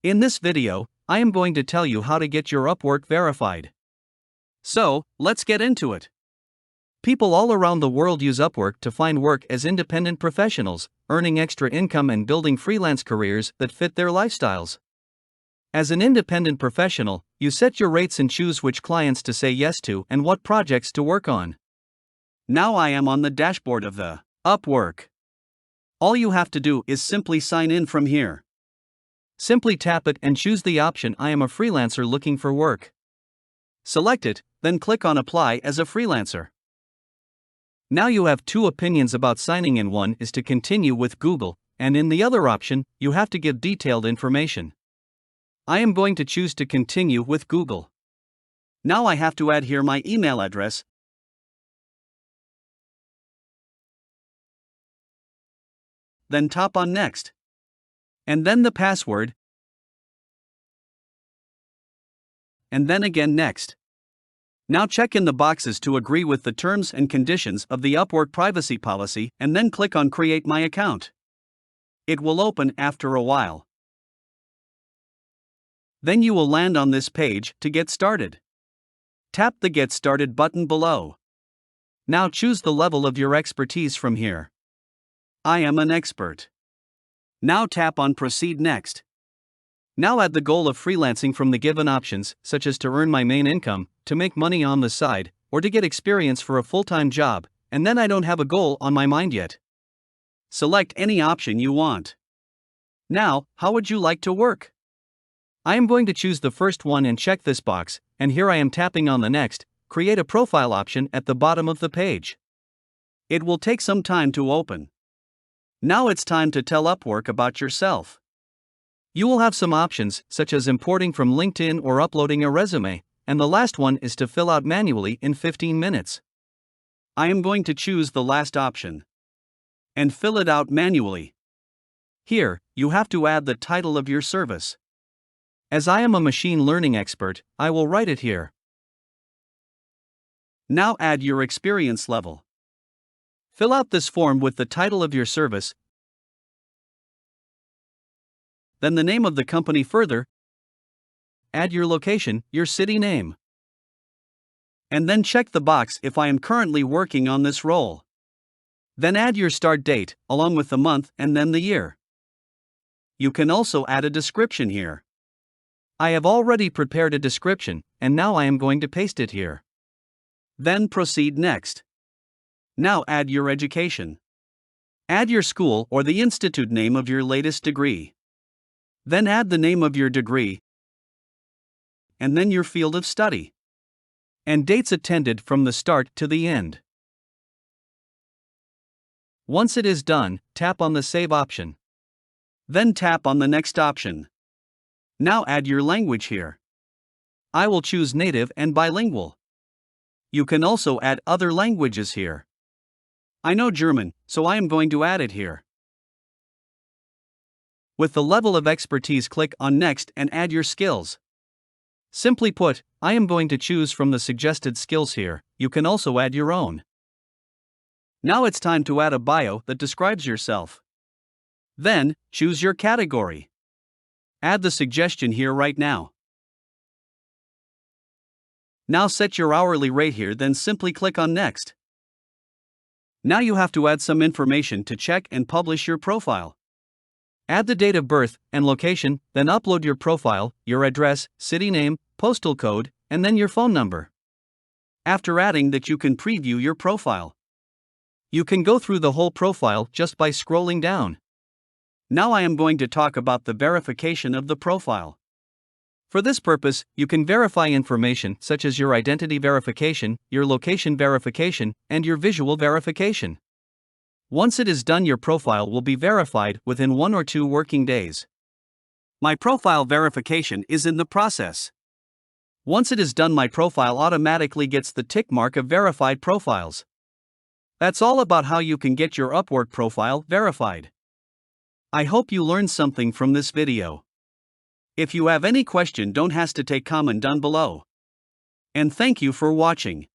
In this video, I am going to tell you how to get your Upwork verified. So, let's get into it. People all around the world use Upwork to find work as independent professionals, earning extra income and building freelance careers that fit their lifestyles. As an independent professional, you set your rates and choose which clients to say yes to and what projects to work on. Now I am on the dashboard of the Upwork. All you have to do is simply sign in from here. Simply tap it and choose the option I am a freelancer looking for work. Select it, then click on Apply as a freelancer. Now you have two opinions about signing in. One is to continue with Google, and in the other option, you have to give detailed information. I am going to choose to continue with Google. Now I have to add here my email address. Then tap on Next. And then the password. And then again Next. Now check in the boxes to agree with the terms and conditions of the Upwork privacy policy and then click on Create My Account. It will open after a while. Then you will land on this page to get started. Tap the Get Started button below. Now choose the level of your expertise from here. I am an expert. Now tap on Proceed Next. Now add the goal of freelancing from the given options, such as to earn my main income, to make money on the side, or to get experience for a full-time job, and then I don't have a goal on my mind yet. Select any option you want. Now, how would you like to work? I am going to choose the first one and check this box, and here I am tapping on the Next, Create a Profile option at the bottom of the page. It will take some time to open. Now it's time to tell Upwork about yourself. You will have some options, such as importing from LinkedIn or uploading a resume, and the last one is to fill out manually in 15 minutes. I am going to choose the last option and fill it out manually. Here, you have to add the title of your service. As I am a machine learning expert, I will write it here. Now add your experience level. Fill out this form with the title of your service, then the name of the company. Further, add your location, your city name. And then check the box if I am currently working on this role. Then add your start date, along with the month and then the year. You can also add a description here. I have already prepared a description, and now I am going to paste it here. Then proceed next. Now add your education. Add your school or the institute name of your latest degree. Then add the name of your degree, and then your field of study, and dates attended from the start to the end. Once it is done, tap on the Save option. Then tap on the Next option. Now add your language here. I will choose native and bilingual. You can also add other languages here. I know German, so I am going to add it here. With the level of expertise, click on Next and add your skills. Simply put, I am going to choose from the suggested skills here. You can also add your own. Now it's time to add a bio that describes yourself. Then, choose your category. Add the suggestion here right now. Now set your hourly rate here, then simply click on Next. Now you have to add some information to check and publish your profile. Add the date of birth and location, then upload your profile, your address, city name, postal code, and then your phone number. After adding that, you can preview your profile. You can go through the whole profile just by scrolling down. Now I am going to talk about the verification of the profile. For this purpose, you can verify information such as your identity verification, your location verification, and your visual verification. Once it is done, your profile will be verified within 1 or 2 working days. My profile verification is in the process. Once it is done, my profile automatically gets the tick mark of verified profiles. That's all about how you can get your Upwork profile verified. I hope you learned something from this video. If you have any question, don't hesitate to comment down below. And thank you for watching.